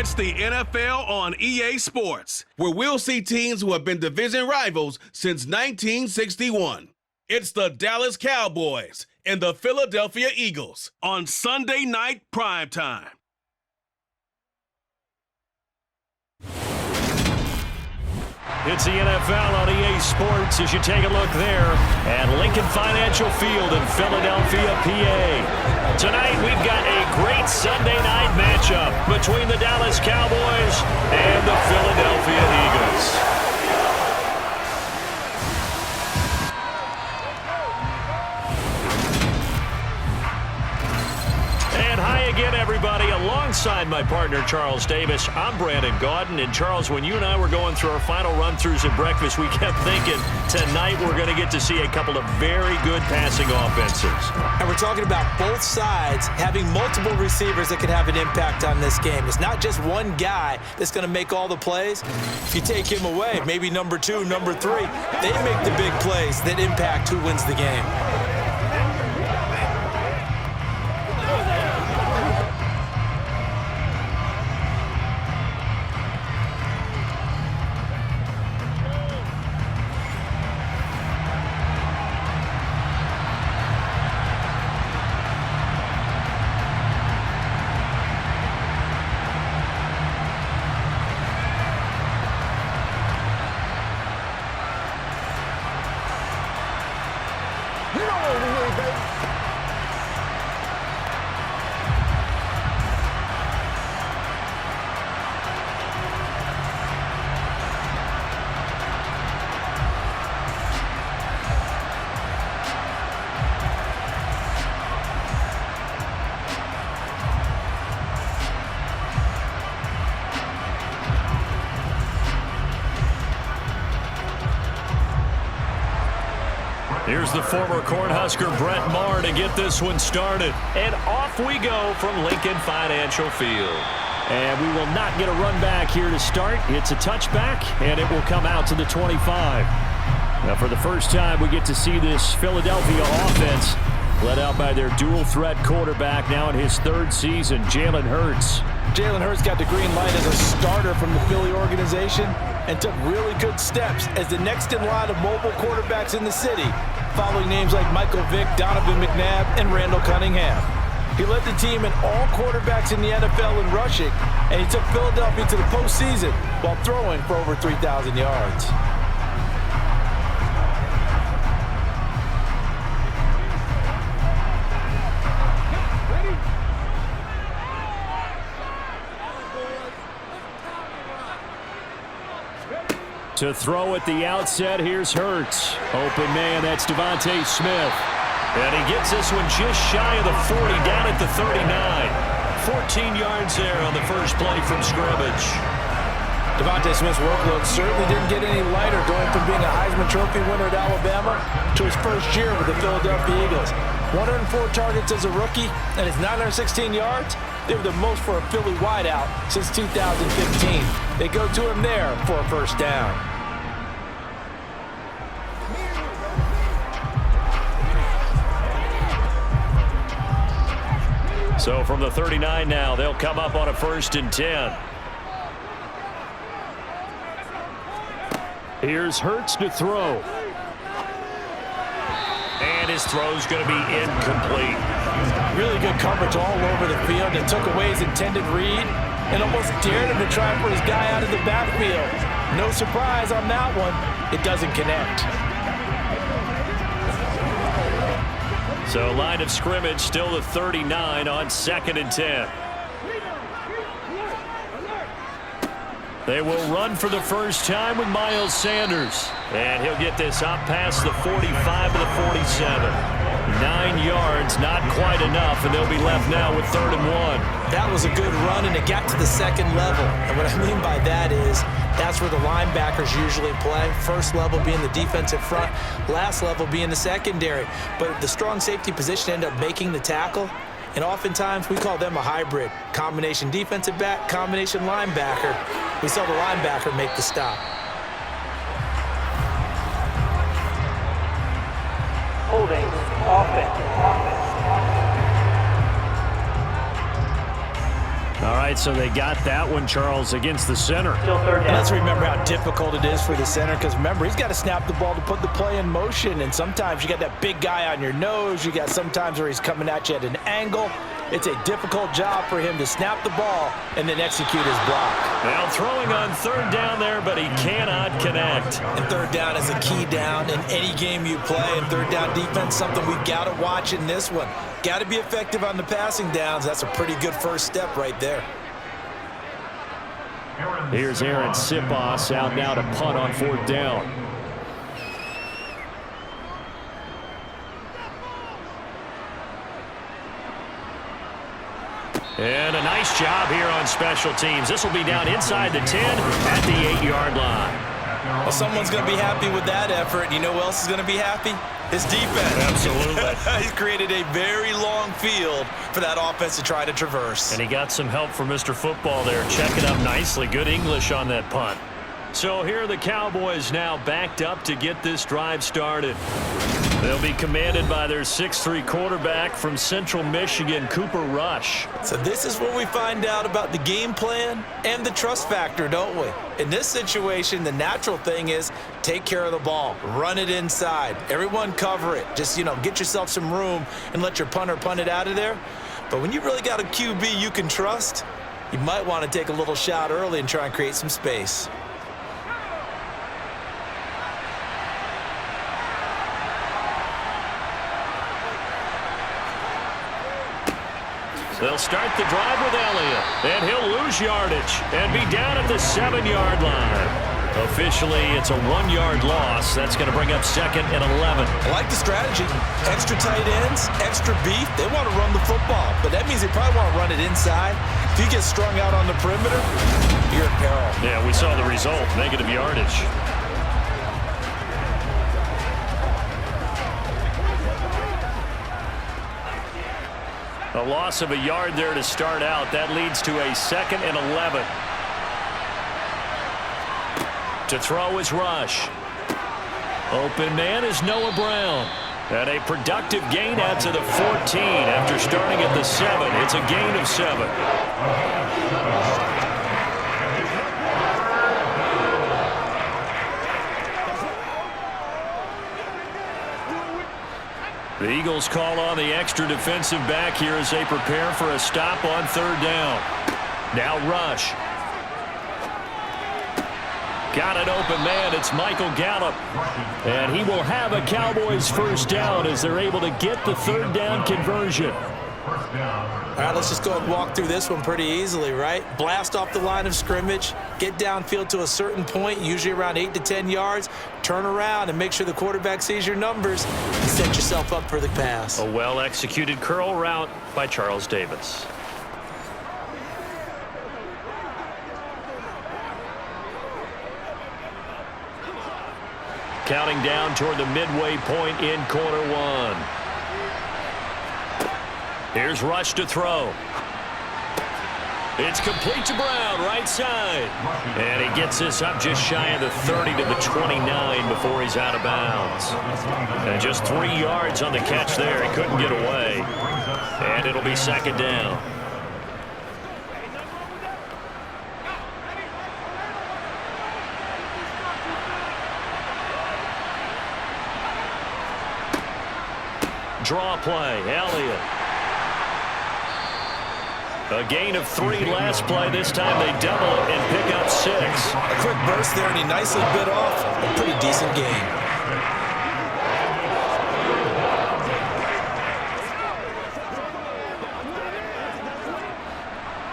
It's the NFL on EA Sports, where we'll see teams who have been division rivals since 1961. It's the Dallas Cowboys and the Philadelphia Eagles on Sunday Night Primetime. It's the NFL on EA Sports as you take a look there at Lincoln Financial Field in Philadelphia, PA. Tonight we've got a great Sunday night matchup between the Dallas Cowboys and the Philadelphia Eagles. Again, everybody, alongside my partner, Charles Davis, I'm Brandon Gaudin. And, Charles, when you and I were going through our final run-throughs at breakfast, we kept thinking tonight we're going to get to see a couple of very good passing offenses. And we're talking about both sides having multiple receivers that could have an impact on this game. It's not just one guy that's going to make all the plays. If you take him away, maybe number 2, number 3, they make the big plays that impact who wins the game. Here's the former Cornhusker Brett Maher to get this one started. And off we go from Lincoln Financial Field. And we will not get a run back here to start. It's a touchback, and it will come out to the 25. Now, for the first time, we get to see this Philadelphia offense led out by their dual-threat quarterback now in his 3rd season, Jalen Hurts. Jalen Hurts got the green light as a starter from the Philly organization and took really good steps as the next in line of mobile quarterbacks in the city, following names like Michael Vick, Donovan McNabb, and Randall Cunningham. He led the team in all quarterbacks in the NFL in rushing, and he took Philadelphia to the postseason while throwing for over 3,000 yards. To throw at the outset, here's Hurts. Open man, that's Devontae Smith. And he gets this one just shy of the 40, down at the 39. 14 yards there on the first play from scrimmage. Devontae Smith's workload certainly didn't get any lighter going from being a Heisman Trophy winner at Alabama to his first year with the Philadelphia Eagles. 104 targets as a rookie, and his 916 yards, they were the most for a Philly wideout since 2015. They go to him there for a first down. So from the 39 now, they'll come up on a 1st and 10. Here's Hurts to throw. And his throw's going to be incomplete. Really good coverage all over the field and took away his intended read and almost dared him to try for his guy out of the backfield. No surprise on that one. It doesn't connect. So line of scrimmage still the 39 on 2nd and 10. They will run for the first time with Miles Sanders. And he'll get this up past the 45 to the 47. 9 yards, not quite enough, and they'll be left now with 3rd and 1. That was a good run, and it got to the 2nd level. And what I mean by that is that's where the linebackers usually play. First level being the defensive front, last level being the secondary. But the strong safety position ended up making the tackle. And oftentimes we call them a hybrid. Combination defensive back, combination linebacker. We saw the linebacker make the stop. Holding offense. All right, right, so they got that one, Charles, against the center. And let's remember how difficult it is for the center, because remember, he's got to snap the ball to put the play in motion, and sometimes you got that big guy on your nose. You got sometimes where he's coming at you at an angle. It's a difficult job for him to snap the ball and then execute his block. Now throwing on third down there, but he cannot connect. And third down is a key down in any game you play, and third down defense, something we've got to watch in this one. Got to be effective on the passing downs. That's a pretty good first step right there. Here's Aaron Sipos out now to punt on fourth down. And a nice job here on special teams. This will be down inside the 10 at the 8-yard line. Well, someone's going to be happy with that effort. You know who else is going to be happy? His defense. Absolutely. He's created a very long field for that offense to try to traverse. And he got some help from Mr. Football there, checking up nicely. Good English on that punt. So here are the Cowboys now backed up to get this drive started. They'll be commanded by their 6'3" quarterback from Central Michigan, Cooper Rush. So this is where we find out about the game plan and the trust factor, don't we? In this situation, the natural thing is take care of the ball, run it inside. Everyone cover it. Just, get yourself some room and let your punter punt it out of there. But when you really got a QB you can trust, you might want to take a little shot early and try and create some space. They'll start the drive with Elliott, and he'll lose yardage and be down at the 7-yard line. Officially, it's a 1-yard loss. That's going to bring up second and 11. I like the strategy. Extra tight ends, extra beef. They want to run the football, but that means they probably want to run it inside. If you get strung out on the perimeter, you're in peril. Yeah, we saw the result, negative yardage. A loss of a yard there to start out. That leads to a second and 11. To throw is Rush. Open man is Noah Brown. And a productive gain out to the 14 after starting at the 7. It's a gain of 7. The Eagles call on the extra defensive back here as they prepare for a stop on third down. Now Rush. Got an open man. It's Michael Gallup. And he will have a Cowboys first down as they're able to get the third down conversion. All right, let's just go and walk through this one pretty easily, right? Blast off the line of scrimmage, get downfield to a certain point, usually around 8 to 10 yards, turn around and make sure the quarterback sees your numbers and set yourself up for the pass. A well-executed curl route by Charles Davis. Counting down toward the midway point in quarter one. Here's Rush to throw. It's complete to Brown, right side. And he gets this up just shy of the 30 to the 29 before he's out of bounds. And just 3 yards on the catch there. He couldn't get away. And it'll be second down. Draw play, Elliott. A gain of 3 last play. This time they double it and pick up 6. A quick burst there, and he nicely bit off a pretty decent gain.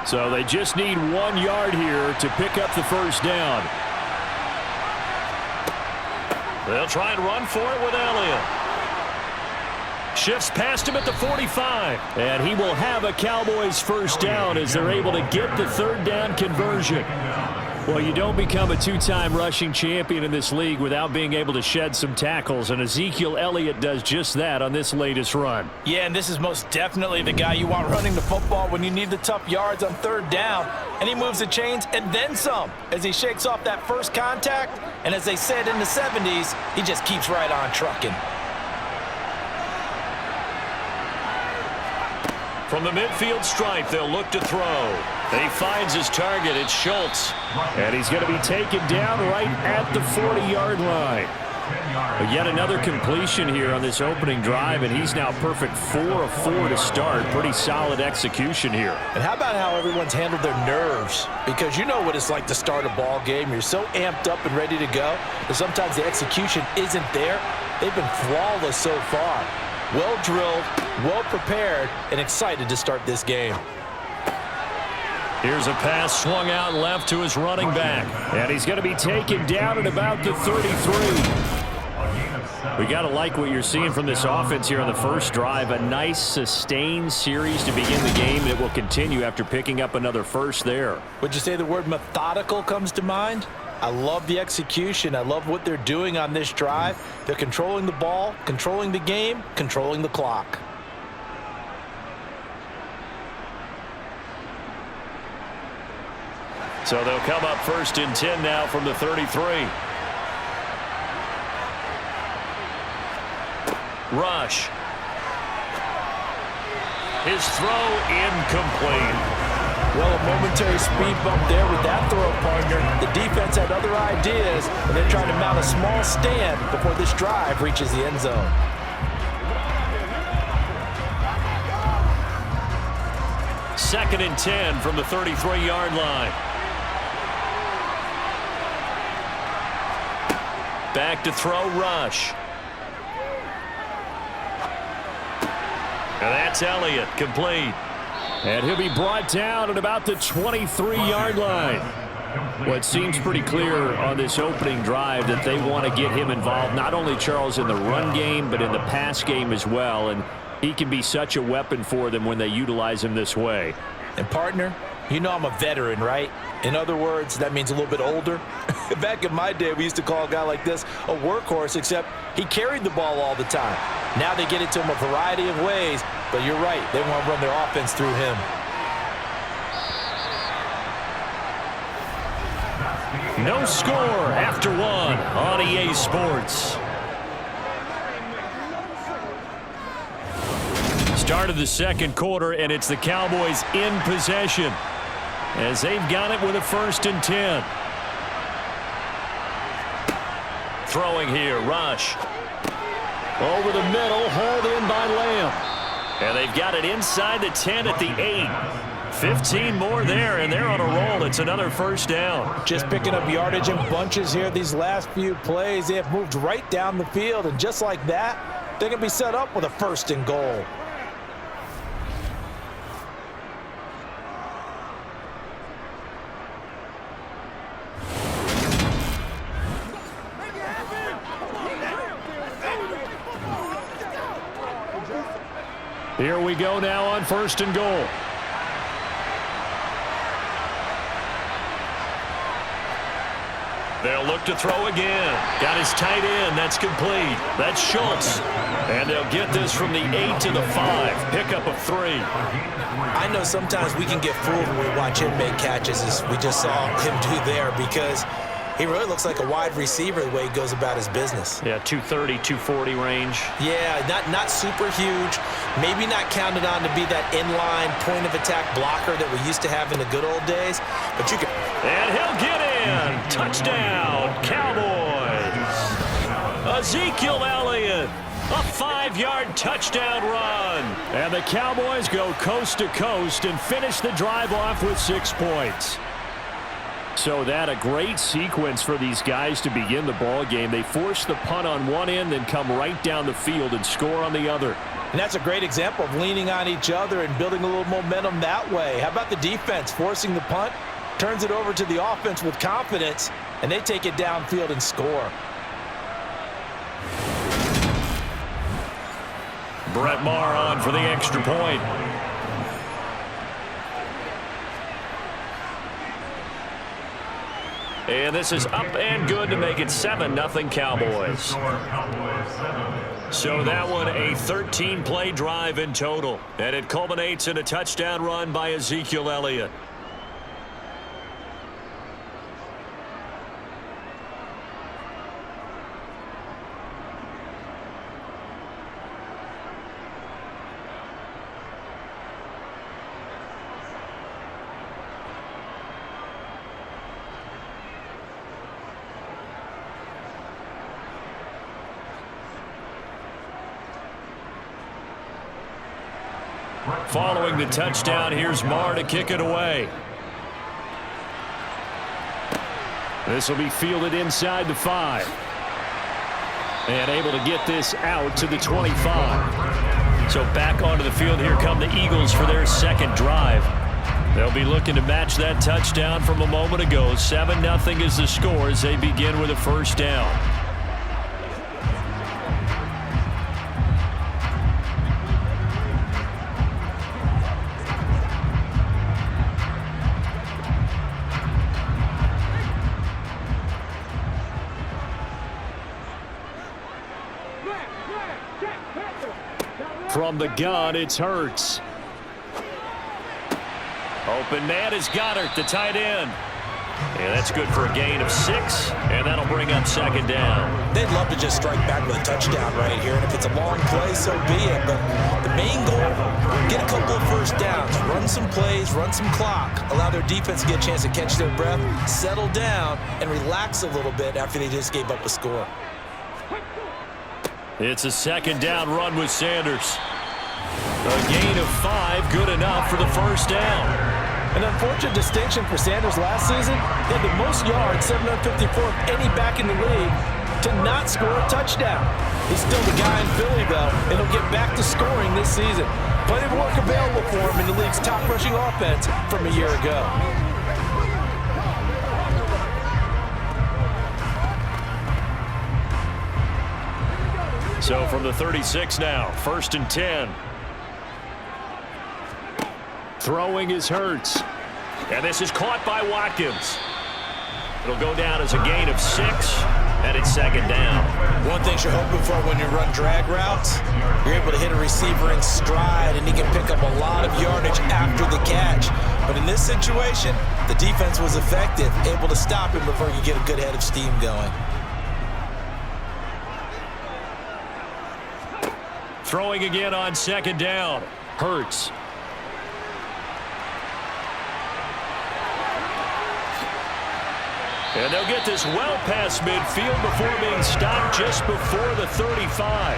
So they just need 1 yard here to pick up the first down. They'll try and run for it with Elliott. Shifts past him at the 45. And he will have a Cowboys first down as they're able to get the third down conversion. Well, you don't become a 2-time rushing champion in this league without being able to shed some tackles, and Ezekiel Elliott does just that on this latest run. Yeah, and this is most definitely the guy you want running the football when you need the tough yards on third down. And he moves the chains and then some as he shakes off that first contact. And as they said in the 70s, he just keeps right on trucking. From the midfield stripe, they'll look to throw. He finds his target. It's Schultz. And he's going to be taken down right at the 40-yard line. But yet another completion here on this opening drive, and he's now perfect 4 of 4 to start. Pretty solid execution here. And how about how everyone's handled their nerves? Because you know what it's like to start a ball game. You're so amped up and ready to go, but sometimes the execution isn't there. They've been flawless so far. Well drilled, well prepared, and excited to start this game. Here's a pass swung out left to his running back. And he's going to be taken down at about the 33. We got to like what you're seeing from this offense here on the first drive. A nice, sustained series to begin the game. It will continue after picking up another first there. Would you say the word methodical comes to mind? I love the execution. I love what they're doing on this drive. They're controlling the ball, controlling the game, controlling the clock. So they'll come up 1st and 10 now from the 33. Rush. His throw incomplete. Well, a momentary speed bump there with that throw, partner. The defense had other ideas, and they're trying to mount a small stand before this drive reaches the end zone. Second and 10 from the 33-yard line. Back to throw, Rush. And that's Elliott, complete. And he'll be brought down at about the 23-yard line. Well, it seems pretty clear on this opening drive that they want to get him involved, not only, Charles, in the run game, but in the pass game as well. And he can be such a weapon for them when they utilize him this way. And, partner, you know I'm a veteran, right? In other words, that means a little bit older. Back in my day, we used to call a guy like this a workhorse, except he carried the ball all the time. Now they get it to him a variety of ways, but you're right. They want to run their offense through him. No score after one on EA Sports. Start of the second quarter, and it's the Cowboys in possession as they've got it with a 1st and 10. Throwing here, Rush. Over the middle, hauled in by Lamb. And they've got it inside the 10 at the 8. 15 more there, and they're on a roll. It's another 1st down. Just picking up yardage in bunches here these last few plays. They have moved right down the field, and just like that, they're going to be set up with a 1st and goal. Here we go now on 1st and goal. They'll look to throw again. Got his tight end. That's complete. That's Schultz. And they'll get this from the 8 to the 5. Pickup of 3. I know sometimes we can get fooled when we watch him make catches, as we just saw him do there, because he really looks like a wide receiver the way he goes about his business. Yeah, 230, 240 range. Yeah, not super huge. Maybe not counted on to be that inline point-of-attack blocker that we used to have in the good old days. But you can... And he'll get in. Touchdown, Cowboys. Ezekiel Elliott. A 5-yard touchdown run. And the Cowboys go coast to coast and finish the drive off with 6 points. So that a great sequence for these guys to begin the ball game. They force the punt on one end, then come right down the field and score on the other. And that's a great example of leaning on each other and building a little momentum that way. How about the defense forcing the punt, turns it over to the offense with confidence, and they take it downfield and score. Brett Maher on for the extra point. And this is up and good to make it 7-0 Cowboys. So that one a 13-play drive in total. And it culminates in a touchdown run by Ezekiel Elliott. Following the touchdown, here's Marr to kick it away. This will be fielded inside the 5. And able to get this out to the 25. So back onto the field, here come the Eagles for their second drive. They'll be looking to match that touchdown from a moment ago. 7-0 is the score as they begin with a first down. From the gun, it's Hurts. Open man is Goddard, the tight end. Yeah, that's good for a gain of 6, and that'll bring up second down. They'd love to just strike back with a touchdown right here, and if it's a long play, so be it. But the main goal, get a couple of first downs, run some plays, run some clock, allow their defense to get a chance to catch their breath, settle down, and relax a little bit after they just gave up a score. It's a second down run with Sanders. A gain of 5, good enough for the first down. An unfortunate distinction for Sanders last season. He had the most yards, 754 of any back in the league, to not score a touchdown. He's still the guy in Philly, though, and he'll get back to scoring this season. Plenty of work available for him in the league's top rushing offense from a year ago. So from the 36 now, 1st and 10. Throwing is Hurts. And this is caught by Watkins. It'll go down as a gain of 6, and it's second down. One thing you're hoping for when you run drag routes, you're able to hit a receiver in stride, and he can pick up a lot of yardage after the catch. But in this situation, the defense was effective, able to stop him before you get a good head of steam going. Throwing again on second down. Hurts. And they'll get this well past midfield before being stopped just before the 35.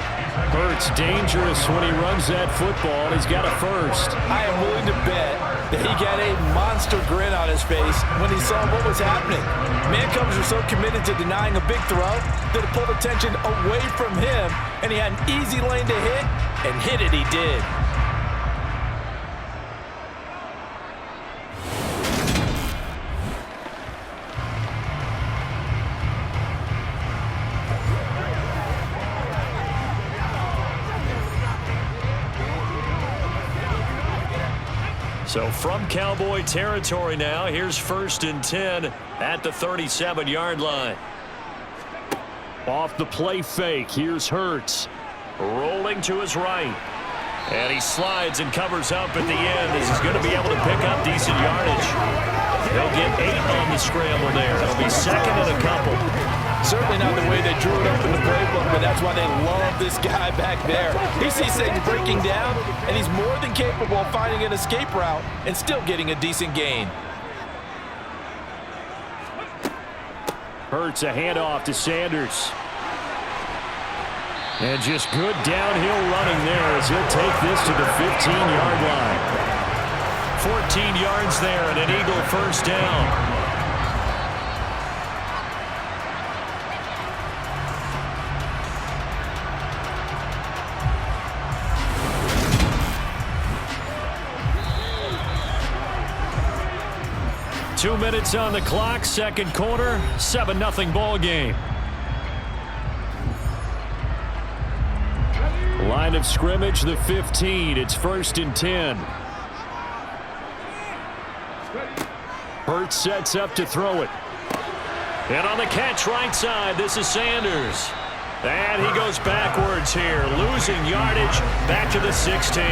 Hurts dangerous when he runs that football, and he's got a first. I am willing to bet that he got a monster grin on his face when he saw what was happening. Mancovers were so committed to denying a big throw that it pulled attention away from him, and he had an easy lane to hit, and hit it he did. So from Cowboy territory now, here's 1st and 10 at the 37-yard line. Off the play fake, here's Hurts. Rolling to his right. And he slides and covers up at the end as he's going to be able to pick up decent yardage. They'll get 8 on the scramble there. It'll be second and a couple. Certainly not the way they drew it up in the playbook, but that's why they love this guy back there. He sees things breaking down, and he's more than capable of finding an escape route and still getting a decent gain. Hurts a handoff to Sanders. And just good downhill running there as he'll take this to the 15-yard line. 14 yards there and an Eagle first down. Two minutes on the clock, second quarter, 7-0 ball game. Line of scrimmage, the 15. It's 1st and 10. Hurts sets up to throw it. And on the catch right side, this is Sanders. And he goes backwards here, losing yardage back to the 16.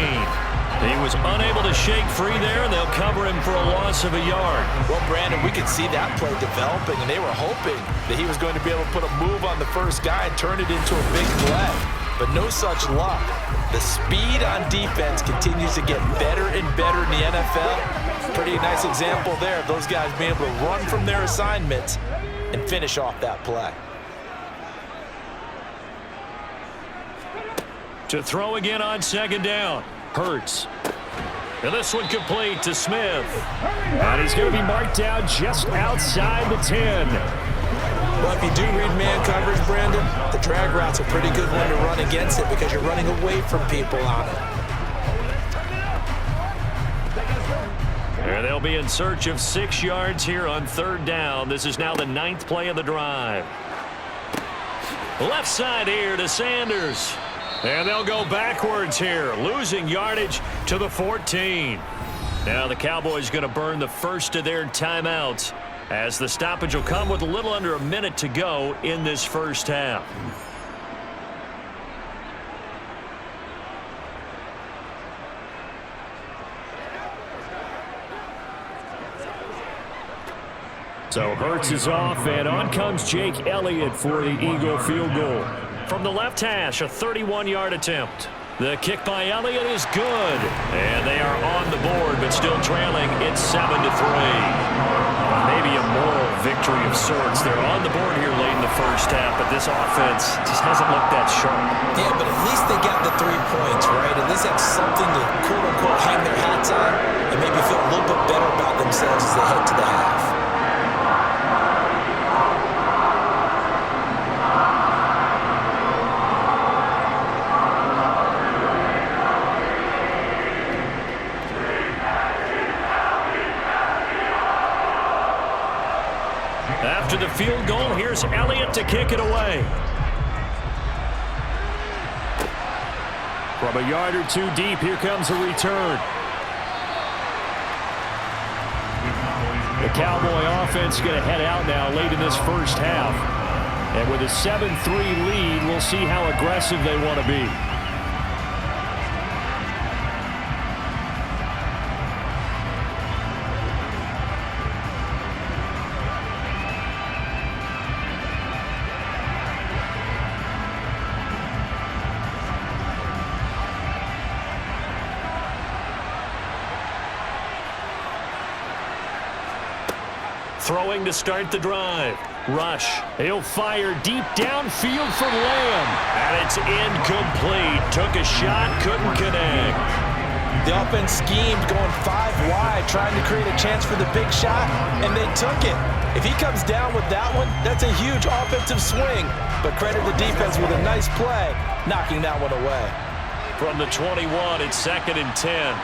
He was unable to shake free there, and they'll cover him for a loss of a yard. Well, Brandon, we could see that play developing, and they were hoping that he was going to be able to put a move on the first guy and turn it into a big play. But no such luck. The speed on defense continues to get better and better in the NFL. Pretty nice example there of those guys being able to run from their assignments and finish off that play. To throw again on second down. Hurts. And this one complete to Smith. And he's going to be marked down just outside the 10. Well, if you do read man coverage, Brandon, the drag route's a pretty good one to run against it because you're running away from people on it. And they'll be in search of 6 yards here on 3rd down. This is now the 9th play of the drive. Left side here to Sanders. And they'll go backwards here, losing yardage to the 14. Now the Cowboys going to burn the first of their timeouts as the stoppage will come with a little under a minute to go in this first half. So Hurts is off, and on comes Jake Elliott for the Eagle field goal. From the left hash, a 31-yard attempt. The kick by Elliott is good. And they are on the board, but still trailing. It's 7-3. Maybe a moral victory of sorts. They're on the board here late in the first half, but this offense just hasn't looked that sharp. Yeah, but at least they got the 3 points, right? At least have something to, quote-unquote, hang their hats on and maybe feel a little bit better about themselves as they head to the half. After the field goal, here's Elliott to kick it away. From a yard or 2 deep, here comes a return. The Cowboy offense going to head out now late in this first half. And with a 7-3 lead, we'll see how aggressive they want to be. Throwing to start the drive. Rush. He'll fire deep downfield for Lamb. And it's incomplete. Took a shot, couldn't connect. The offense schemed going 5 wide, trying to create a chance for the big shot, and they took it. If he comes down with that one, that's a huge offensive swing. But credit the defense with a nice play, knocking that one away. From the 21, it's 2nd and 10.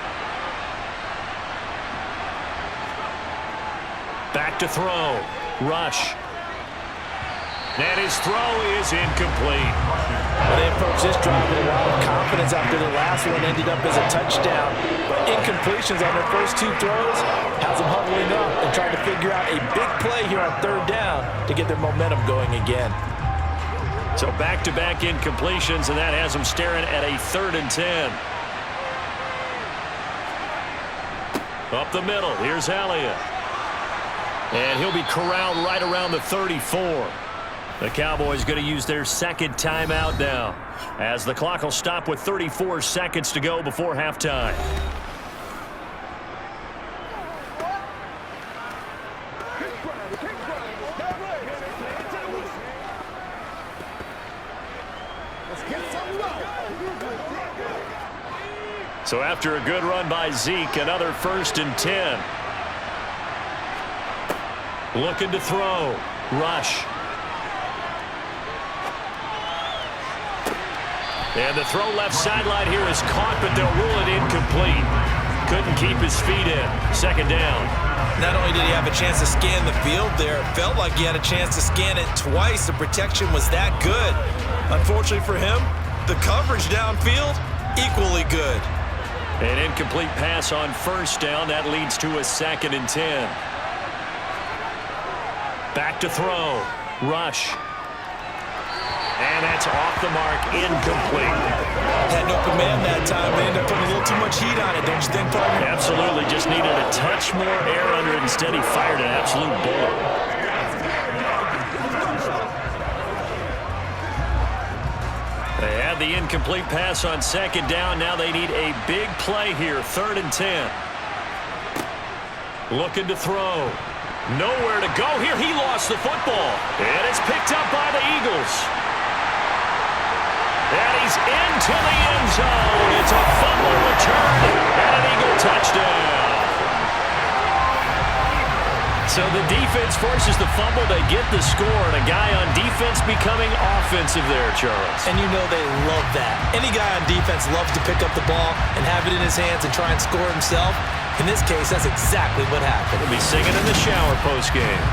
Back to throw. Rush. And his throw is incomplete. Well, they approached this drive with a lot of confidence after the last one ended up as a touchdown. But incompletions on their first 2 throws has them huddling up and trying to figure out a big play here on 3rd down to get their momentum going again. So back-to-back incompletions, and that has them staring at a 3rd and 10. Up the middle, here's Elliott. And he'll be corralled right around the 34. The Cowboys going to use their 2nd timeout now, as the clock will stop with 34 seconds to go before halftime. So after a good run by Zeke, another 1st and 10. Looking to throw. Rush. And the throw left sideline here is caught, but they'll rule it incomplete. Couldn't keep his feet in. 2nd down. Not only did he have a chance to scan the field there, it felt like he had a chance to scan it twice. The protection was that good. Unfortunately for him, the coverage downfield, equally good. An incomplete pass on 1st down. That leads to a 2nd and 10. Back to throw. Rush. And that's off the mark, incomplete. Had an open man that time. They ended up putting a little too much heat on it, don't you think, partner? Absolutely. Just needed a touch more air under it. Instead, he fired an absolute bullet. They had the incomplete pass on 2nd down. Now they need a big play here. 3rd and 10. Looking to throw. Nowhere to go here. He lost the football. And it's picked up by the Eagles. And he's into the end zone. It's a fumble return and an Eagle touchdown. So the defense forces the fumble. They get the score, and a guy on defense becoming offensive there, Charles. And you know they love that. Any guy on defense loves to pick up the ball and have it in his hands and try and score himself. In this case, that's exactly what happened. He'll be singing in the shower post-game.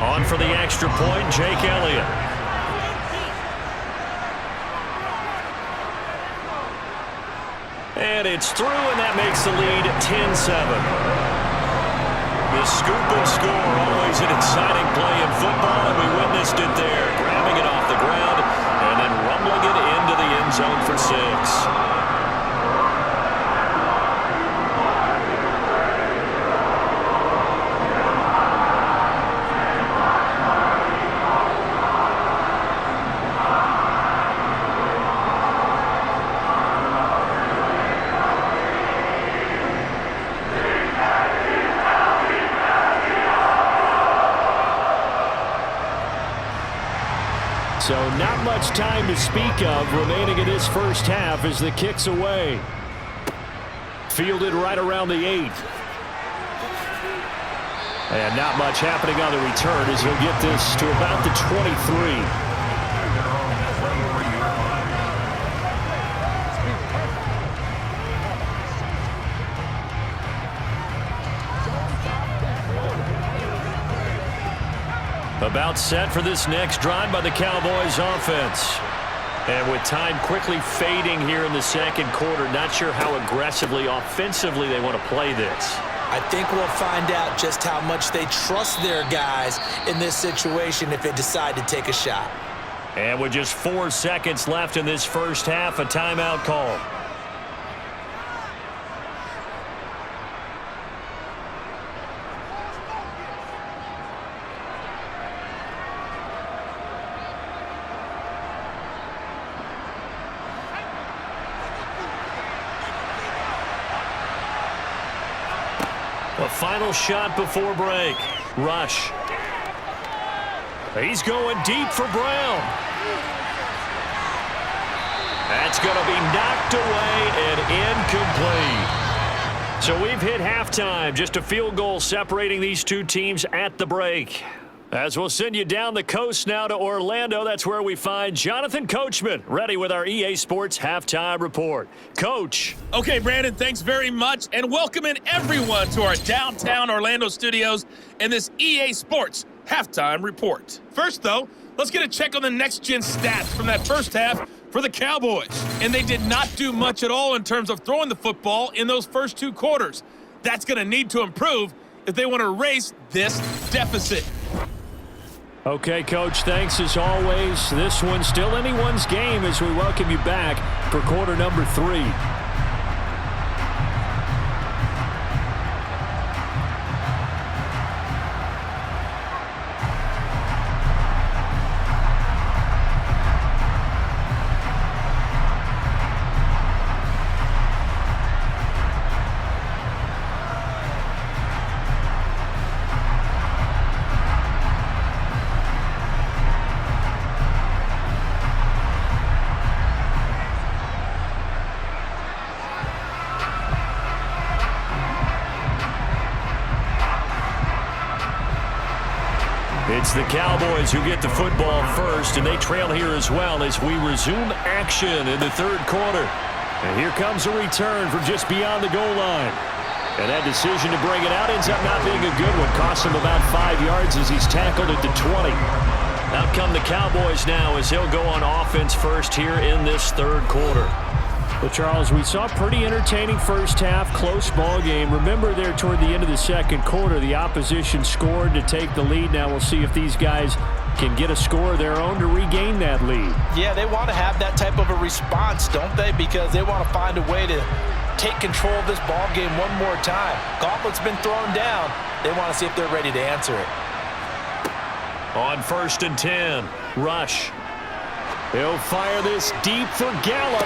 On for the extra point, Jake Elliott. And it's through, and that makes the lead 10-7. The scoop and score, always an exciting play in football, and we witnessed it there. Grabbing it off the ground and then rumbling it into the end zone for 6. So not much time to speak of remaining in this first half as the kick's away. Fielded right around the 8. And not much happening on the return as he'll get this to about the 23. About set for this next drive by the Cowboys offense. And with time quickly fading here in the second quarter, not sure how aggressively, offensively they want to play this. I think we'll find out just how much they trust their guys in this situation if they decide to take a shot. And with just 4 seconds left in this first half, a timeout call. A final shot before break. Rush. He's going deep for Brown. That's going to be knocked away and incomplete. So we've hit halftime. Just a field goal separating these two teams at the break. As we'll send you down the coast now to Orlando, that's where we find Jonathan Coachman, ready with our EA Sports Halftime Report. Coach. Okay, Brandon, thanks very much, and welcoming everyone to our downtown Orlando studios and this EA Sports Halftime Report. First, though, let's get a check on the next-gen stats from that first half for the Cowboys. And they did not do much at all in terms of throwing the football in those first 2 quarters. That's going to need to improve if they want to erase this deficit. Okay, Coach, thanks as always. This one's still anyone's game as we welcome you back for quarter number 3. It's the Cowboys who get the football first, and they trail here as well as we resume action in the third quarter. And here comes a return from just beyond the goal line. And that decision to bring it out ends up not being a good one. Costs him about 5 yards as he's tackled at the 20. Out come the Cowboys now as he'll go on offense first here in this third quarter. Well, Charles, we saw a pretty entertaining first half, close ball game. Remember there toward the end of the second quarter, the opposition scored to take the lead. Now we'll see if these guys can get a score of their own to regain that lead. Yeah, they want to have that type of a response, don't they? Because they want to find a way to take control of this ball game one more time. Gauntlet's been thrown down. They want to see if they're ready to answer it. On 1st and 10, Rush. He'll fire this deep for Gallup.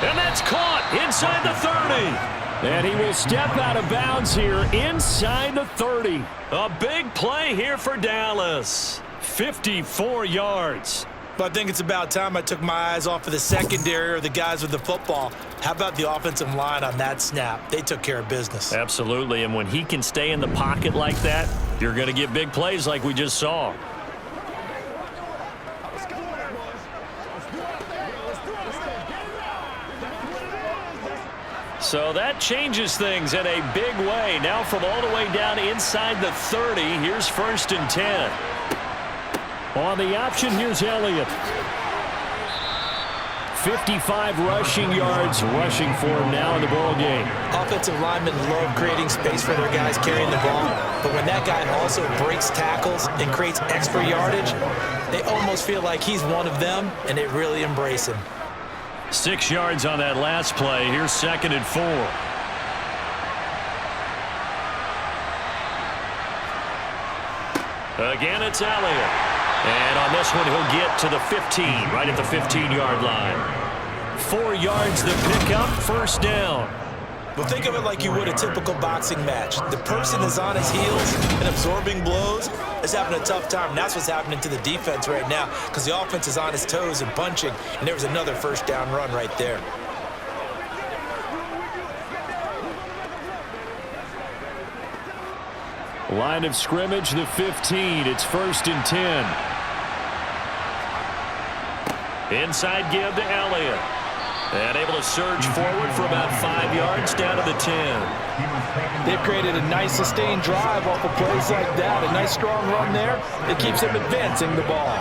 And that's caught inside the 30. And he will step out of bounds here inside the 30. A big play here for Dallas. 54 yards. But I think it's about time I took my eyes off of the secondary or the guys with the football. How about the offensive line on that snap? They took care of business. Absolutely, and when he can stay in the pocket like that, you're going to get big plays like we just saw. So that changes things in a big way. Now from all the way down inside the 30, here's 1st and 10. On the option, here's Elliott. 55 rushing yards rushing for him now in the ball game. Offensive linemen love creating space for their guys carrying the ball, but when that guy also breaks tackles and creates extra yardage, they almost feel like he's one of them, and they really embrace him. 6 yards on that last play. Here's 2nd and 4. Again, it's Elliott. And on this one, he'll get to the 15, right at the 15-yard line. 4 yards the pickup, 1st down. Well, think of it like you would a typical boxing match. The person is on his heels and absorbing blows is having a tough time. And that's what's happening to the defense right now because the offense is on his toes and punching. And there was another 1st down run right there. Line of scrimmage, the 15. It's 1st and 10. Inside give to Elliott. And able to surge forward for about 5 yards down to the 10. They've created a nice sustained drive off of plays like that. A nice strong run there. It keeps them advancing the ball.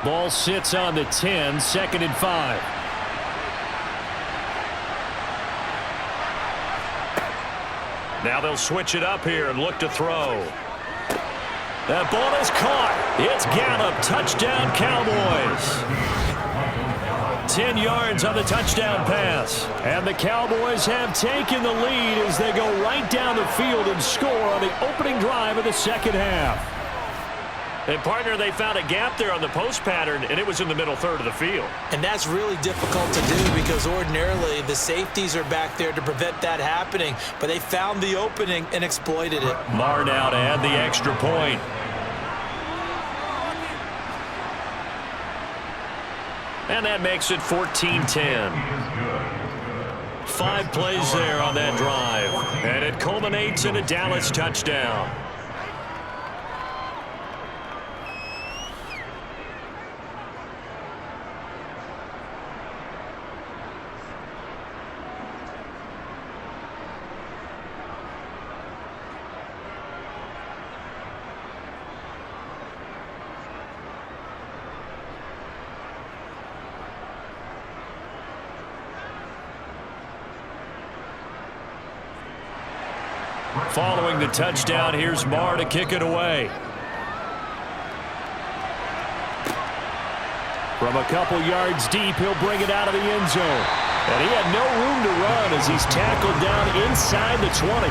Ball sits on the 10, 2nd and 5. Now they'll switch it up here and look to throw. That ball is caught. It's Gallup. Touchdown, Cowboys. 10 yards on the touchdown pass. And the Cowboys have taken the lead as they go right down the field and score on the opening drive of the 2nd half. And, partner, they found a gap there on the post pattern, and it was in the middle third of the field. And that's really difficult to do because ordinarily the safeties are back there to prevent that happening. But they found the opening and exploited it. Marr now to add the extra point. And that makes it 14-10. 5 plays there on that drive. And it culminates in a Dallas touchdown. Following the touchdown, here's Marr to kick it away. From a couple yards deep, he'll bring it out of the end zone. And he had no room to run as he's tackled down inside the 20.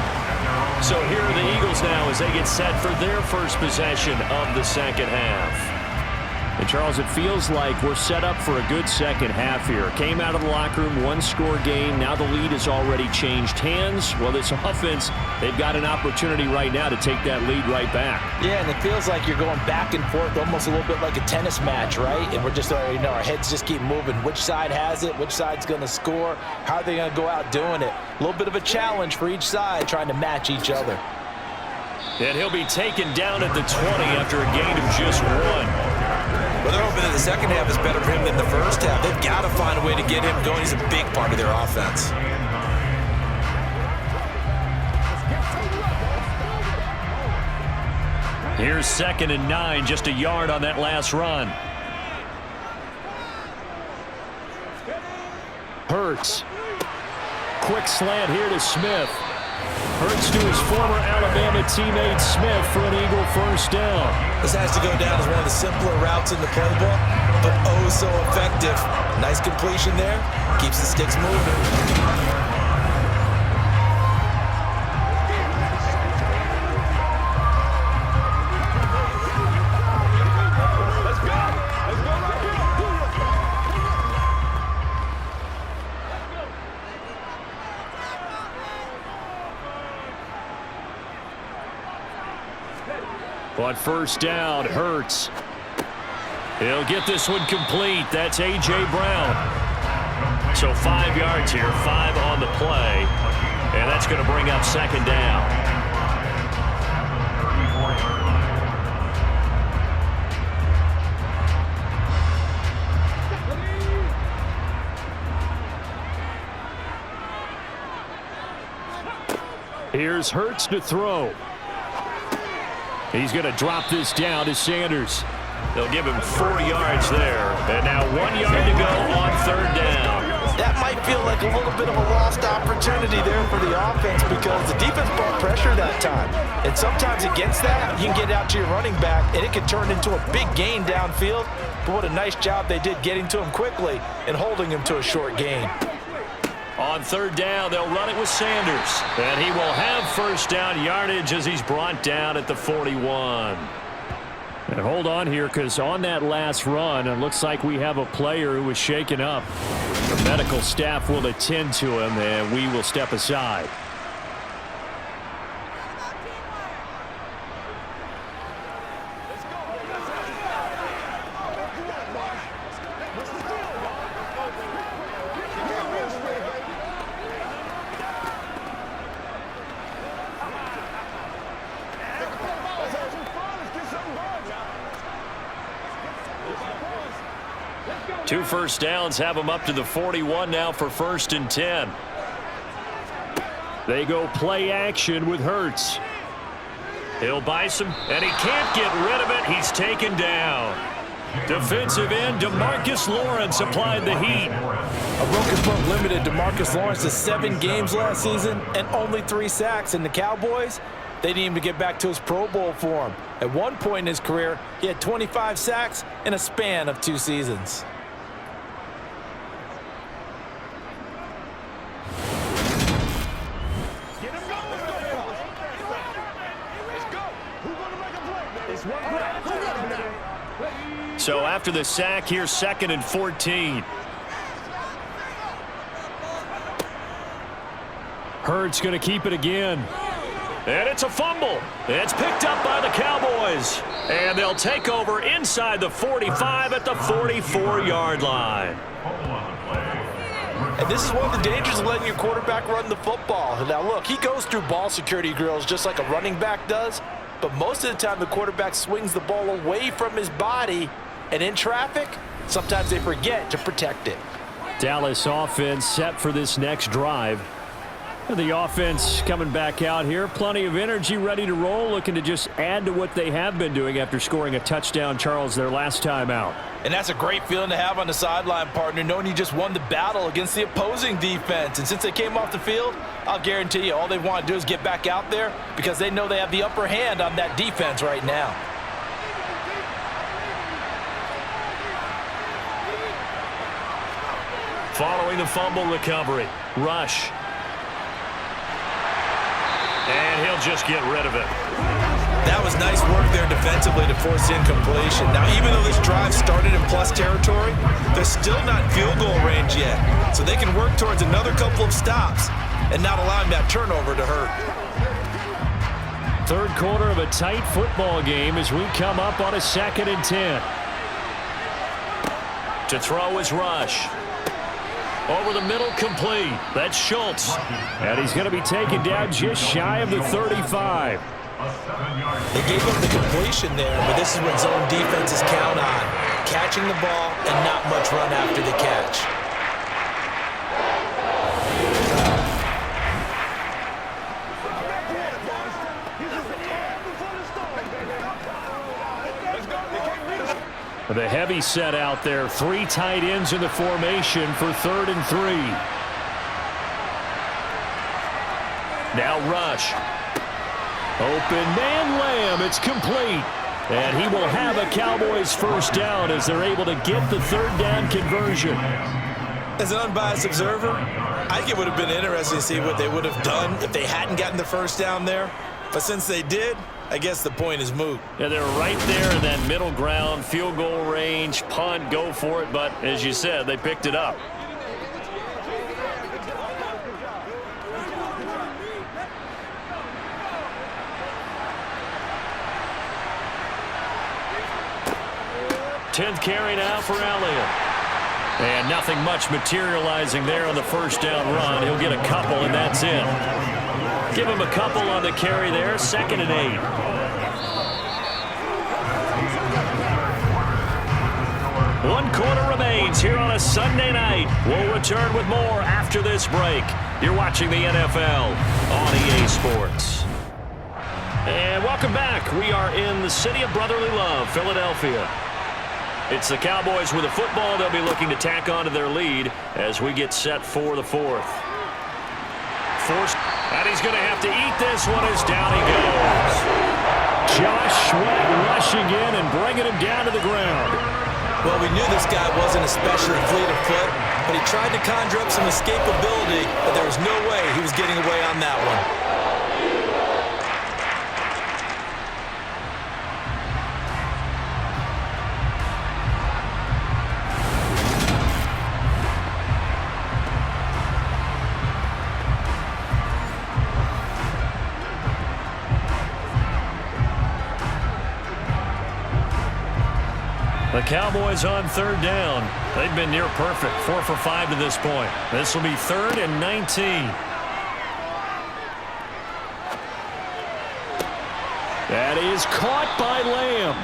So here are the Eagles now as they get set for their first possession of the 2nd half. And, Charles, it feels like we're set up for a good second half here. Came out of the locker room, 1-score game. Now the lead has already changed hands. Well, this offense, they've got an opportunity right now to take that lead right back. Yeah, and it feels like you're going back and forth, almost a little bit like a tennis match, right? And we're just, our heads just keep moving. Which side has it? Which side's going to score? How are they going to go out doing it? A little bit of a challenge for each side, trying to match each other. And he'll be taken down at the 20 after a gain of just 1. Well, they're hoping that the second half is better for him than the first half. They've got to find a way to get him going. He's a big part of their offense. Here's 2nd and 9, just a yard on that last run. Hurts. Quick slant here to Smith. Hurts to his former Alabama teammate Smith for an Eagle 1st down. This has to go down as one of the simpler routes in the playbook, but oh so effective. Nice completion there. Keeps the sticks moving. On first down, Hurts. He'll get this one complete. That's A.J. Brown. So 5 yards here, 5 on the play. And that's going to bring up second down. Here's Hurts to throw. He's going to drop this down to Sanders. They'll give him 4 yards there. And now 1 yard to go on third down. That might feel like a little bit of a lost opportunity there for the offense because the defense brought pressure that time. And sometimes against that, you can get out to your running back, and it can turn into a big gain downfield. But what a nice job they did getting to him quickly and holding him to a short gain. On third down, they'll run it with Sanders. And he will have first down yardage as he's brought down at the 41. And hold on here, because on that last run, it looks like we have a player who was shaken up. The medical staff will attend to him, and we will step aside. Two first downs have them up to the 41 now for 1st and 10. They go play action with Hurts. He'll buy some, and he can't get rid of it. He's taken down. Defensive end DeMarcus Lawrence applied the heat. A broken foot limited DeMarcus Lawrence to 7 games last season and only 3 sacks. And the Cowboys, they need him to get back to his Pro Bowl form. At one point in his career, he had 25 sacks in a span of 2 seasons. So after the sack, here's 2nd and 14. Hurts going to keep it again. And it's a fumble. It's picked up by the Cowboys. And they'll take over inside the 45 at the 44-yard line. And this is one of the dangers of letting your quarterback run the football. Now, look, he goes through ball security drills just like a running back does. But most of the time, the quarterback swings the ball away from his body. And in traffic, sometimes they forget to protect it. Dallas offense set for this next drive. The offense coming back out here. Plenty of energy, ready to roll, looking to just add to what they have been doing after scoring a touchdown, Charles, their last time out. And that's a great feeling to have on the sideline, partner, knowing you just won the battle against the opposing defense. And since they came off the field, I'll guarantee you all they want to do is get back out there because they know they have the upper hand on that defense right now. Following the fumble recovery, Rush. And he'll just get rid of it. That was nice work there defensively to force incompletion. Now, even though this drive started in plus territory, they're still not field goal range yet. So they can work towards another couple of stops and not allowing that turnover to hurt. Third quarter of a tight football game as we come up on a 2nd and 10. To throw is Rush. Over the middle, complete. That's Schultz. And he's going to be taken down just shy of the 35. They gave up the completion there, but this is what zone defenses count on. Catching the ball and not much run after the catch. The heavy set out there. 3 tight ends in the formation for 3rd and 3. Now Rush. Open man Lamb. It's complete. And he will have a Cowboys first down as they're able to get the 3rd down conversion. As an unbiased observer, I think it would have been interesting to see what they would have done if they hadn't gotten the first down there. But since they did, I guess the point is moot. Yeah, they're right there in that middle ground, field goal range, punt, go for it. But as you said, they picked it up. 10th carry now for Elliott. And nothing much materializing there on the first down run. He'll get a couple, and that's it. Give him a couple on the carry there, 2nd and 8. One quarter remains here on a Sunday night. We'll return with more after this break. You're watching the NFL on EA Sports. And welcome back. We are in the city of brotherly love, Philadelphia. It's the Cowboys with a football. They'll be looking to tack on to their lead as we get set for the 4th. And he's going to have to eat this one as down he goes. Josh Sweat rushing in and bringing him down to the ground. Well, we knew this guy wasn't especially fleet of foot, but he tried to conjure up some escapability, but there was no way he was getting away on that one. The Cowboys on 3rd down. They've been near perfect, 4 for 5 to this point. This will be 3rd and 19. That is caught by Lamb.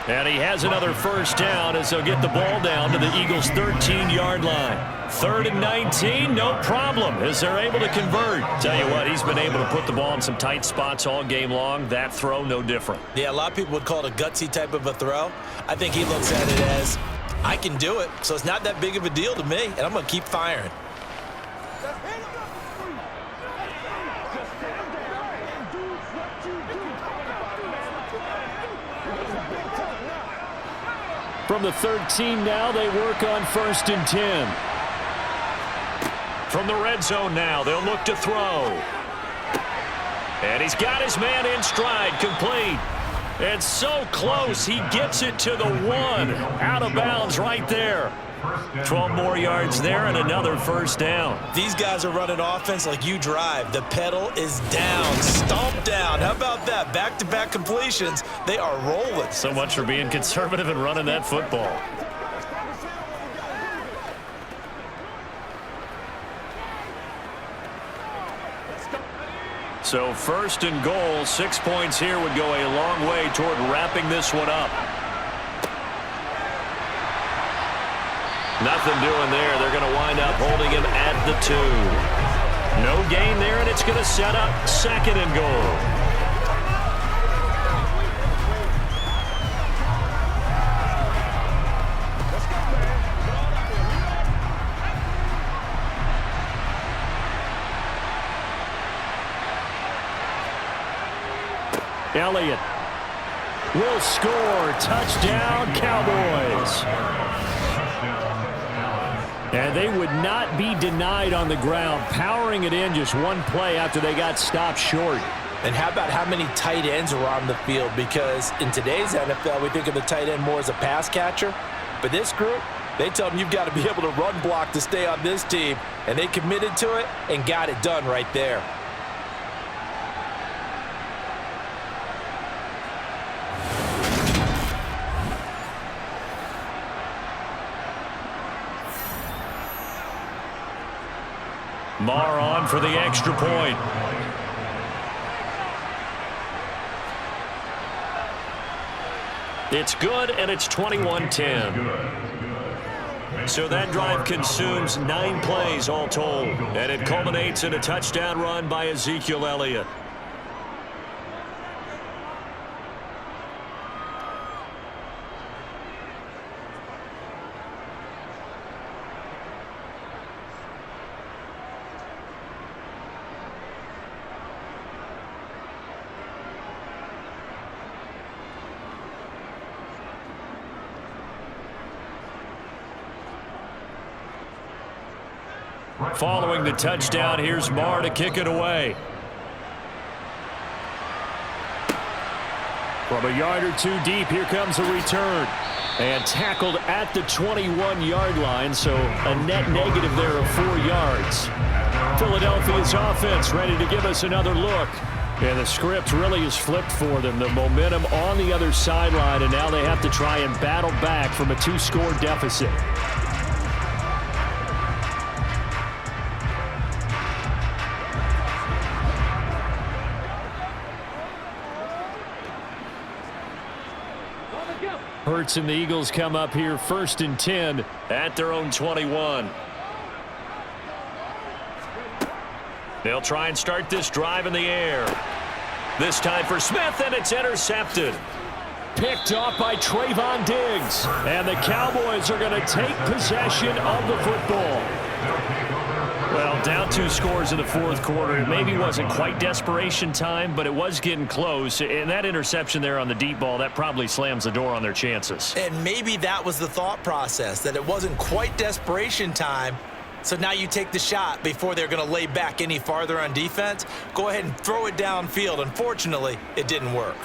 And he has another first down as they'll get the ball down to the Eagles' 13-yard line. 3rd and 19, no problem, as they're able to convert. Tell you what, he's been able to put the ball in some tight spots all game long. That throw, no different. Yeah, a lot of people would call it a gutsy type of a throw. I think he looks at it as, I can do it, so it's not that big of a deal to me, and I'm going to keep firing. From the 13 now, they work on 1st and 10. From the red zone now, they'll look to throw. And he's got his man in stride, complete. And so close, he gets it to the 1. Out of bounds right there. 12 more yards there and another first down. These guys are running offense like you drive. The pedal is down, stomped down. How about that? Back-to-back completions. They are rolling. So much for being conservative and running that football. So 1st and goal, 6 points here would go a long way toward wrapping this one up. Nothing doing there. They're going to wind up holding him at the 2. No gain there, and it's going to set up 2nd and goal. Elliott will score. Touchdown, Cowboys. And they would not be denied on the ground, powering it in just one play after they got stopped short. And how about how many tight ends are on the field? Because in today's NFL, we think of the tight end more as a pass catcher. But this group, they tell them you've got to be able to run block to stay on this team. And they committed to it and got it done right there. Marr on for the extra point. It's good, and it's 21-10. So that drive consumes 9 plays all told, and it culminates in a touchdown run by Ezekiel Elliott. Following the touchdown, here's Marr to kick it away. From a yard or 2 deep, here comes a return. And tackled at the 21-yard line, so a net negative there of 4 yards. Philadelphia's offense ready to give us another look And the script really is flipped for them. The momentum on the other sideline, and now they have to try and battle back from a 2-score deficit. Hurts and the Eagles come up here 1st and 10 at their own 21. They'll try and start this drive in the air. This time for Smith, and it's intercepted. Picked off by Trayvon Diggs. And the Cowboys are going to take possession of the football. Well, down 2 scores in the 4th quarter. It maybe wasn't quite desperation time, but it was getting close. And that interception there on the deep ball, that probably slams the door on their chances. And maybe that was the thought process, that it wasn't quite desperation time. So now you take the shot before they're going to lay back any farther on defense. Go ahead and throw it downfield. Unfortunately, it didn't work.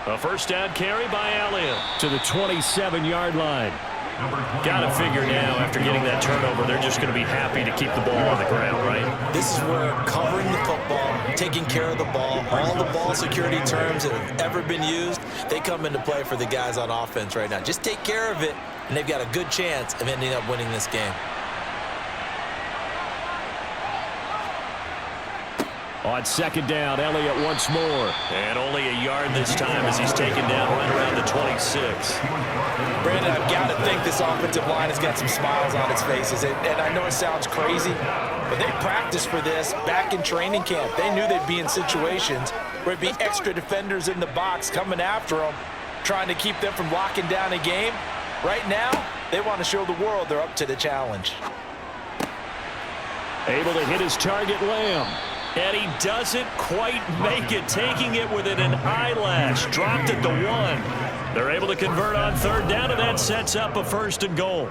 A first down carry by Elliott to the 27-yard line. Got to figure now, after getting that turnover, they're just going to be happy to keep the ball on the ground, right? This is where covering the football, taking care of the ball, all the ball security terms that have ever been used, they come into play for the guys on offense right now. Just take care of it, and they've got a good chance of ending up winning this game. On 2nd down, Elliott once more. And only a yard this time as he's taken down right around the 26. Brandon, I've got to think this offensive line has got some smiles on its faces. And I know it sounds crazy, but they practiced for this back in training camp. They knew they'd be in situations where it'd be extra defenders in the box coming after them, trying to keep them from locking down a game. Right now, they want to show the world they're up to the challenge. Able to hit his target, Lamb. And he doesn't quite make it, taking it within an eyelash. Dropped at the 1. They're able to convert on 3rd down, and that sets up a 1st and goal.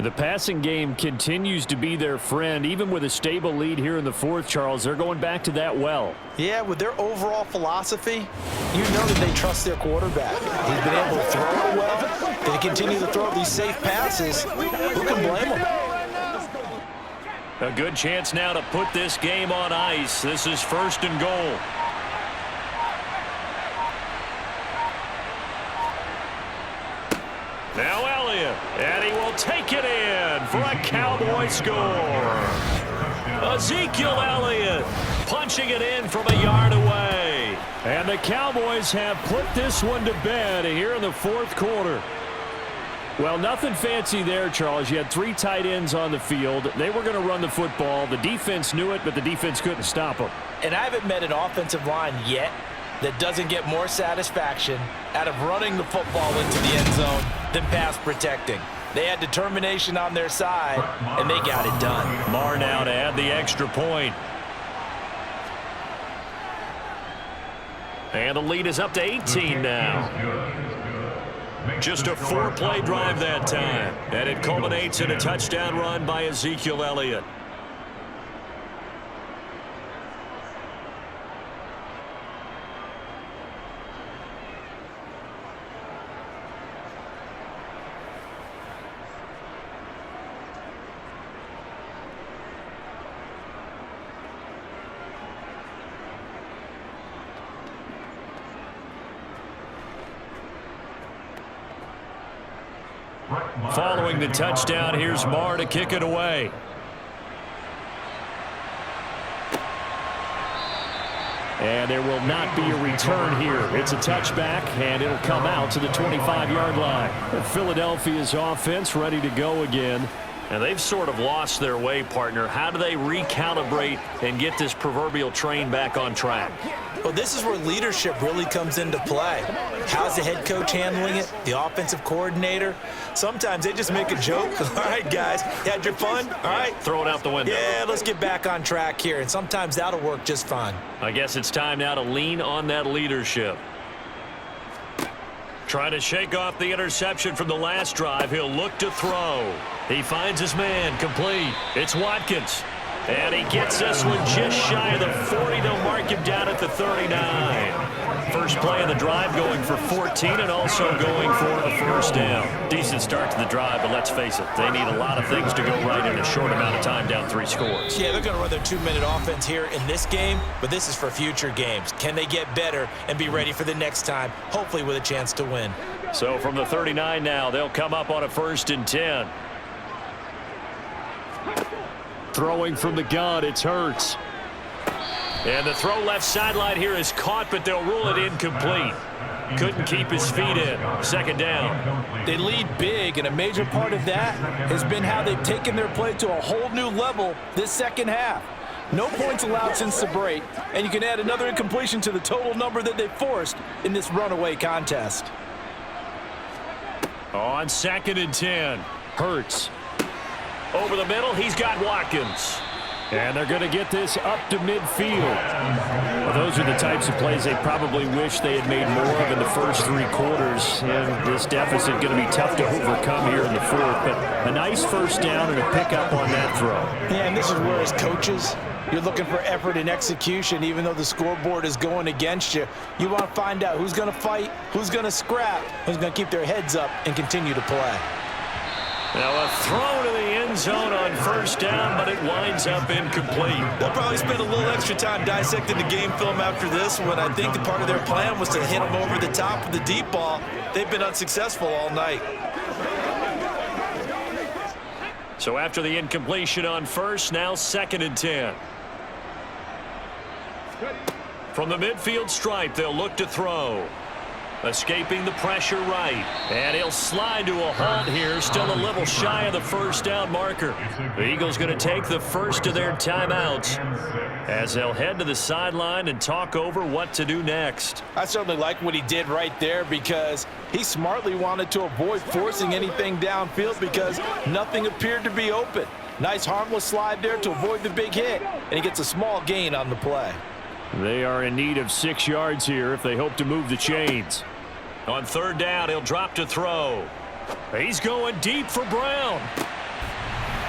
The passing game continues to be their friend. Even with a stable lead here in the 4th, Charles, they're going back to that well. Yeah, with their overall philosophy, you know that they trust their quarterback. He's been able to throw it well. They continue to throw these safe passes. Who can blame them? A good chance now to put this game on ice. This is 1st and goal. Now Elliott, and he will take it in for a Cowboy score. Ezekiel Elliott punching it in from a yard away. And the Cowboys have put this one to bed here in the 4th quarter. Well, nothing fancy there, Charles. You had 3 tight ends on the field. They were going to run the football. The defense knew it, but the defense couldn't stop them. And I haven't met an offensive line yet that doesn't get more satisfaction out of running the football into the end zone than pass protecting. They had determination on their side, and they got it done. Marr now to add the extra point. And the lead is up to 18 now. Just a 4-play drive that time. And it culminates in a touchdown run by Ezekiel Elliott. Following the touchdown, here's Marr to kick it away. And there will not be a return here. It's a touchback, and it'll come out to the 25-yard line. Philadelphia's offense ready to go again. And they've sort of lost their way, partner. How do they recalibrate and get this proverbial train back on track? Well, this is where leadership really comes into play. How's the head coach handling it? The offensive coordinator? Sometimes they just make a joke. All right, guys, you had your fun? All right. Throw it out the window. Yeah, let's get back on track here. And sometimes that'll work just fine. I guess it's time now to lean on that leadership. Trying to shake off the interception from the last drive. He'll look to throw. He finds his man, complete. It's Watkins. And he gets this one just shy of the 40. They'll mark him down at the 39. First play of the drive going for 14 and also going for a first down. Decent start to the drive, but let's face it, they need a lot of things to go right in a short amount of time, down 3 scores. Yeah, they're going to run their 2-minute offense here in this game, but this is for future games. Can they get better and be ready for the next time, hopefully with a chance to win? So from the 39 now, they'll come up on a 1st and 10. Throwing from the gun, it's Hurts. And the throw left sideline here is caught, but they'll rule it incomplete. Couldn't keep his feet in. 2nd down. They lead big, and a major part of that has been how they've taken their play to a whole new level this second half. No points allowed since the break, and you can add another incompletion to the total number that they forced in this runaway contest. On 2nd and 10, Hurts. Over the middle, he's got Watkins. And they're going to get this up to midfield. Well, those are the types of plays they probably wish they had made more of in the first 3 quarters. And this deficit going to be tough to overcome here in the 4th. But a nice first down and a pickup on that throw. Yeah, and this is where, as coaches, you're looking for effort and execution. Even though the scoreboard is going against you, you want to find out who's going to fight, who's going to scrap, who's going to keep their heads up and continue to play. Now a throw to the end zone on 1st down, but it winds up incomplete. They'll probably spend a little extra time dissecting the game film after this one. I think the part of their plan was to hit them over the top of the deep ball. They've been unsuccessful all night. So after the incompletion on 1st, now 2nd and 10. From the midfield stripe, they'll look to throw. Escaping the pressure right. And he'll slide to a halt here. Still a little shy of the 1st down marker. The Eagles going to take the first of their timeouts as they'll head to the sideline and talk over what to do next. I certainly like what he did right there because he smartly wanted to avoid forcing anything downfield because nothing appeared to be open. Nice harmless slide there to avoid the big hit, and he gets a small gain on the play. They are in need of 6 yards here if they hope to move the chains. On 3rd down, he'll drop to throw. He's going deep for Brown.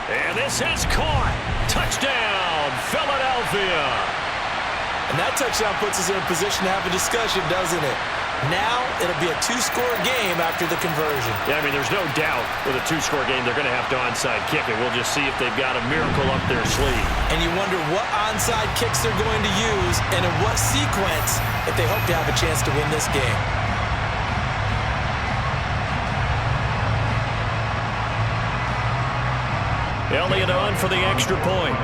And this is caught. Touchdown, Philadelphia. And that touchdown puts us in a position to have a discussion, doesn't it? Now it'll be a 2-score game after the conversion. Yeah, I mean, there's no doubt with a 2-score game they're going to have to onside kick it. We'll just see if they've got a miracle up their sleeve. And you wonder what onside kicks they're going to use and in what sequence if they hope to have a chance to win this game. Elliott on for the extra point.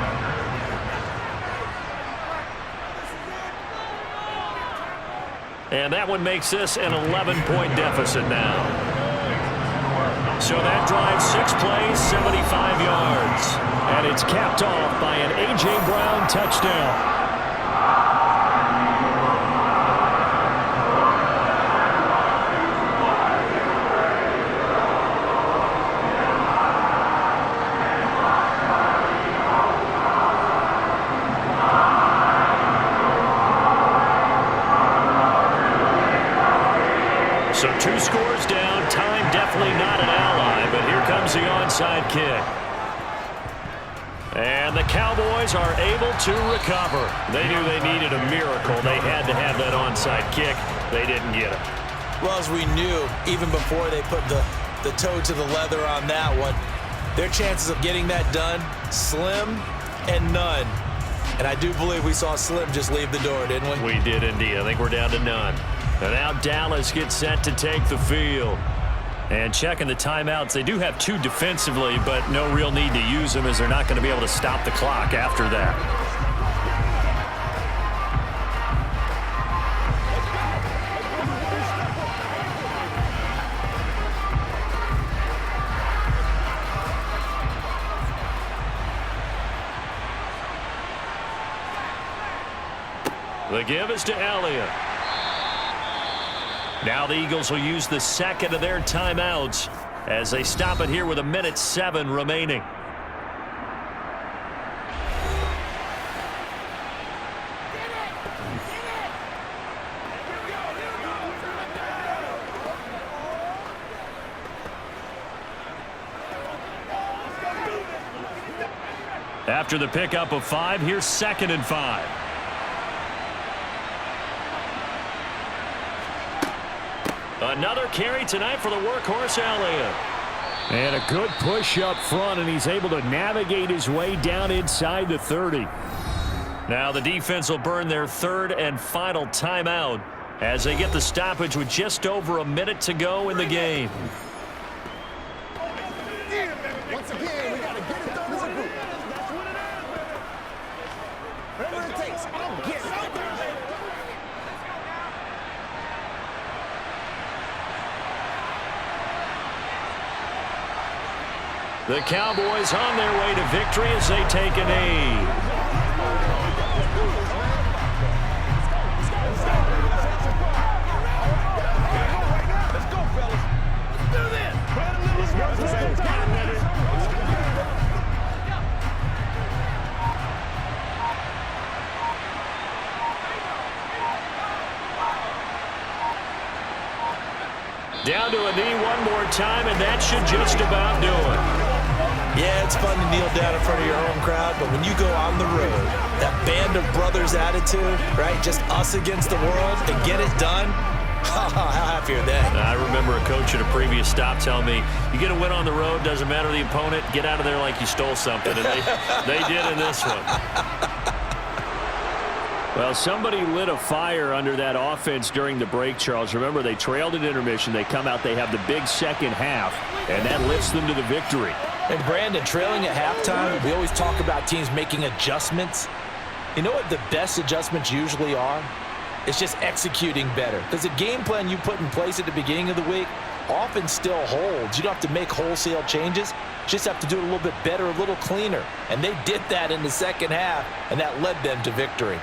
And that one makes this an 11-point deficit now. So that drives 6 plays, 75 yards. And it's capped off by an A.J. Brown touchdown. So 2 scores down, time definitely not an ally, but here comes the onside kick. And the Cowboys are able to recover. They knew they needed a miracle. They had to have that onside kick. They didn't get it. Well, as we knew, even before they put the toe to the leather on that one, their chances of getting that done, slim and none. And I do believe we saw Slim just leave the door, didn't we? We did indeed. I think we're down to none. And now Dallas gets set to take the field. And checking the timeouts, they do have 2 defensively, but no real need to use them as they're not going to be able to stop the clock after that. The give is to Elliott. Now the Eagles will use the second of their timeouts as they stop it here with 1:07 remaining. After the pickup of 5, here's 2nd and 5. Another carry tonight for the workhorse Elliott. And a good push up front, and he's able to navigate his way down inside the 30. Now the defense will burn their 3rd and final timeout as they get the stoppage with just over a minute to go in the game. Once again, we got to get it done as a group. Whatever it takes, I'll get it. The Cowboys on their way to victory as they take a knee. Let's go, fellas. Let's do this. Down to a knee one more time, and that should just about do it. Yeah, it's fun to kneel down in front of your home crowd, but when you go on the road, that band of brothers attitude, right? Just us against the world and get it done. How happy are they? I remember a coach at a previous stop telling me, you get a win on the road, doesn't matter the opponent, get out of there like you stole something. And they did in this one. Well, somebody lit a fire under that offense during the break, Charles. Remember, they trailed at intermission. They come out, they have the big second half, and that lifts them to the victory. And Brandon, trailing at halftime, we always talk about teams making adjustments. You know what the best adjustments usually are? It's just executing better. Because the game plan you put in place at the beginning of the week often still holds. You don't have to make wholesale changes. You just have to do it a little bit better, a little cleaner. And they did that in the second half, and that led them to victory.